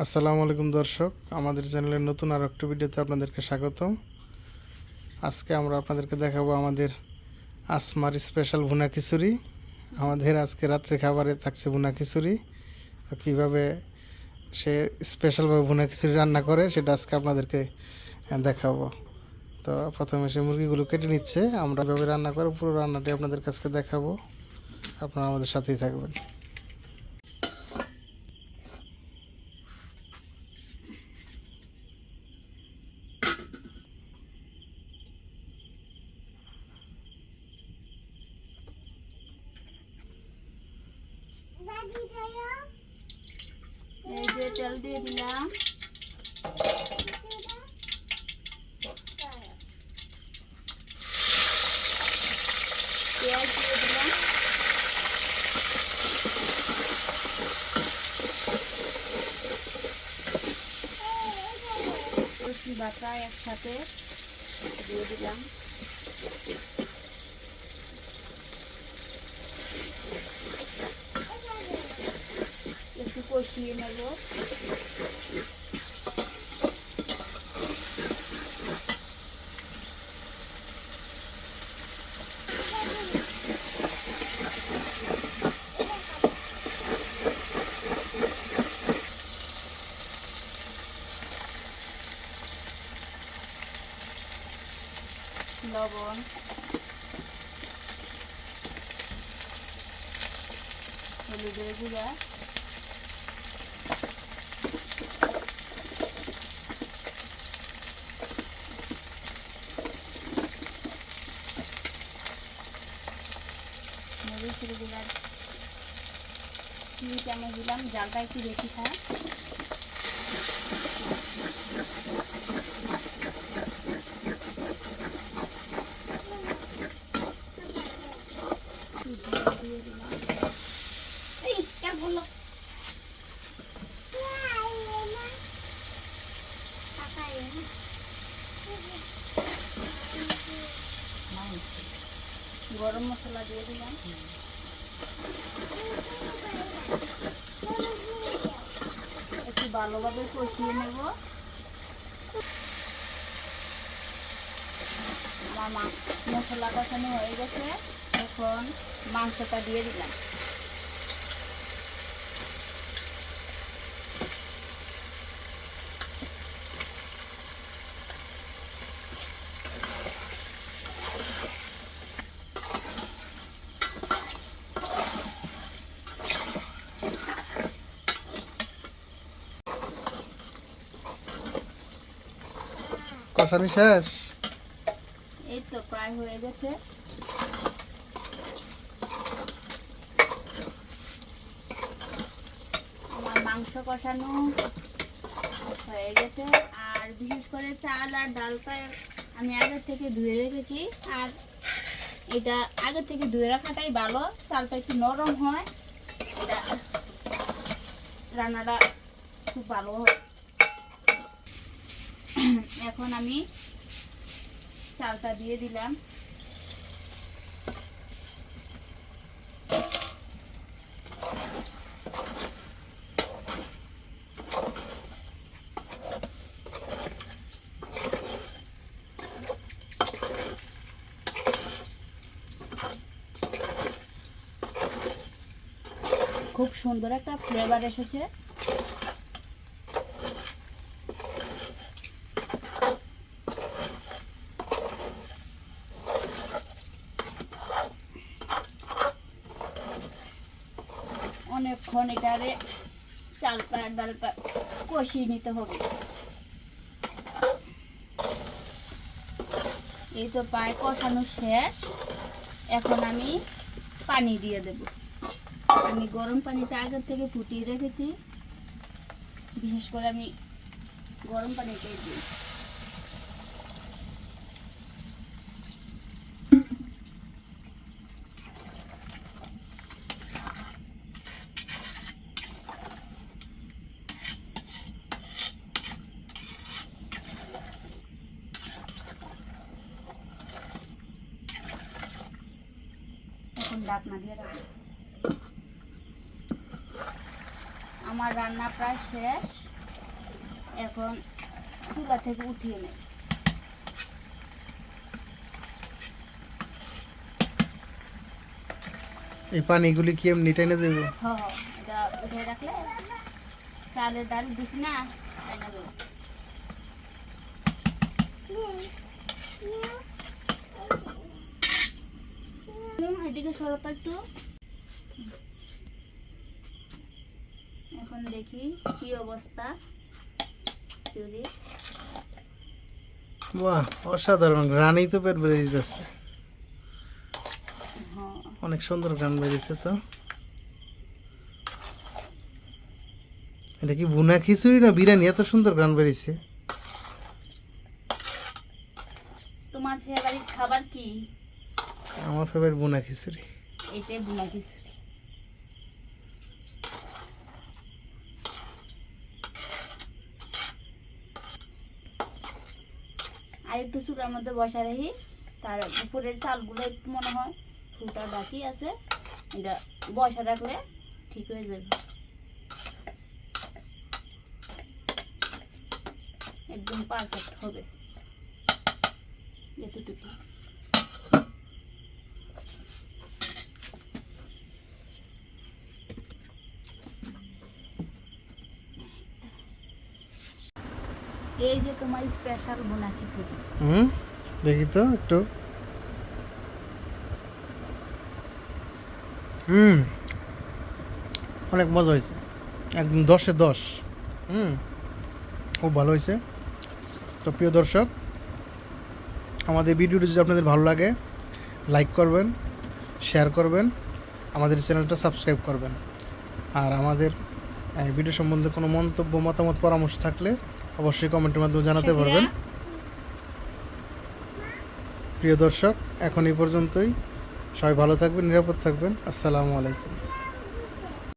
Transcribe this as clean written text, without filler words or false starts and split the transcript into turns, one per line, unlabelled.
আসসালামু আলাইকুম দর্শক, আমাদের চ্যানেলের নতুন আর একটা ভিডিওতে আপনাদেরকে স্বাগতম। আজকে আমরা আপনাদেরকে দেখাবো আমাদের আসমার স্পেশাল ভুনা খিচুড়ি। আমাদের আজকে রাত্রে খাবারে থাকছে ভুনা খিচুড়ি। তো কীভাবে সে স্পেশালভাবে ভুনা খিচুড়ি রান্না করে সেটা আজকে আপনাদেরকে দেখাবো। তো প্রথমে সে মুরগিগুলো কেটে নিচ্ছে, আমরা কীভাবে রান্না করে পুরো রান্নাটি আপনাদের কাছে দেখাবো। আপনারা আমাদের সাথেই থাকবেন।
এই যে তেল দিয়ে দিলাম, পেঁয়াজ দিয়ে দিলাম, রসুন বাটা একসাথে দিয়ে দিলাম, একটু কষিয়ে নেব। লবণ, হলুদের গুঁড়া, মরিচের গুঁড়া 3 চামচ দিলাম, জালটা একটু বেশি খায়। দিয়ে দিলাম, গরম মশলা দিয়ে দিলাম, একটু ভালোভাবে কষিয়ে নেব। আমার মশলা কষানো হয়ে গেছে, এখন মাংসটা দিয়ে দিলাম।
কষানি শেষ?
এই তো প্রায় হয়ে গেছে। আমার মাংস কষানো হয়ে গেছে, আর বিশেষ করে চাল আর ডালটা আমি আগে থেকে ধুয়ে রেখেছি, আর এটা আগে থেকে ধুয়ে রাখাটাই ভালো, চালটা একটু নরম হয়, এটা রান্নাটা খুব ভালো হয়। এখন আমি চালটা দিয়ে দিলাম, খুব সুন্দর একটা ফ্লেভার এসেছে। অনেকক্ষণ এটারে চালটা আর ডালটা কষিয়ে নিতে হবে। এই তো প্রায় কষানো শেষ, এখন আমি পানি দিয়ে দেব। আমি গরম পানিটা আগে থেকে ফুটিয়ে রেখেছি, বিশেষ করে আমি গরম পানিটাই দিই। এখন ঢাকনা দিয়ে রাখবো। আমার রান্না প্রায় শেষ, এখন চুলা থেকে উঠিয়ে নেই।
এই পানিগুলি কি এমনি টেনে দেবো?
এটা উঠে রাখলে চালের ডাল দিছি না, তাই না গো? এদিকে সরতা একটু। এখন দেখি কি অবস্থা চুরি।
বাহ, অসাধারণ গ্রানই তো পেট বেড়ে যাচ্ছে।
হ্যাঁ,
অনেক সুন্দর গান বেরিয়েছে তো। এটা কি ভুনা খিচুড়ি না বিরিয়ানি? এত সুন্দর গান বেরিয়েছে।
তোমার ফেভারিট খাবার কি?
আমার ফেভারিট ভুনা খিচুড়ি।
এটাই ভুনা খিচুড়ি। আর একটু চুলার মধ্যে বসা রাখি, তার উপরের চালগুলো একটু মনে হয় ফুটা বাকি আছে, এটা বসা রাখলে ঠিক হয়ে যাবে, একদম পারফেক্ট হবে এতটুকু। এই যে তোমার স্পেশাল ভুনা খিচুড়ি।
দেখি তো একটু। অনেক মজা হয়েছে, একদম 10-এ 10। খুব ভালো হয়েছে। তো প্রিয় দর্শক, আমাদের ভিডিওটি যদি আপনাদের ভালো লাগে লাইক করবেন, শেয়ার করবেন, আমাদের চ্যানেলটা সাবস্ক্রাইব করবেন। আর আমাদের ভিডিও সম্বন্ধে কোনো মন্তব্য, মতামত, পরামর্শ থাকলে অবশ্যই কমেন্টের মাধ্যমে জানাতে পারবেন। প্রিয় দর্শক, এখন এই পর্যন্তই। সবাই ভালো থাকবেন, নিরাপদ থাকবেন। আসসালামু আলাইকুম।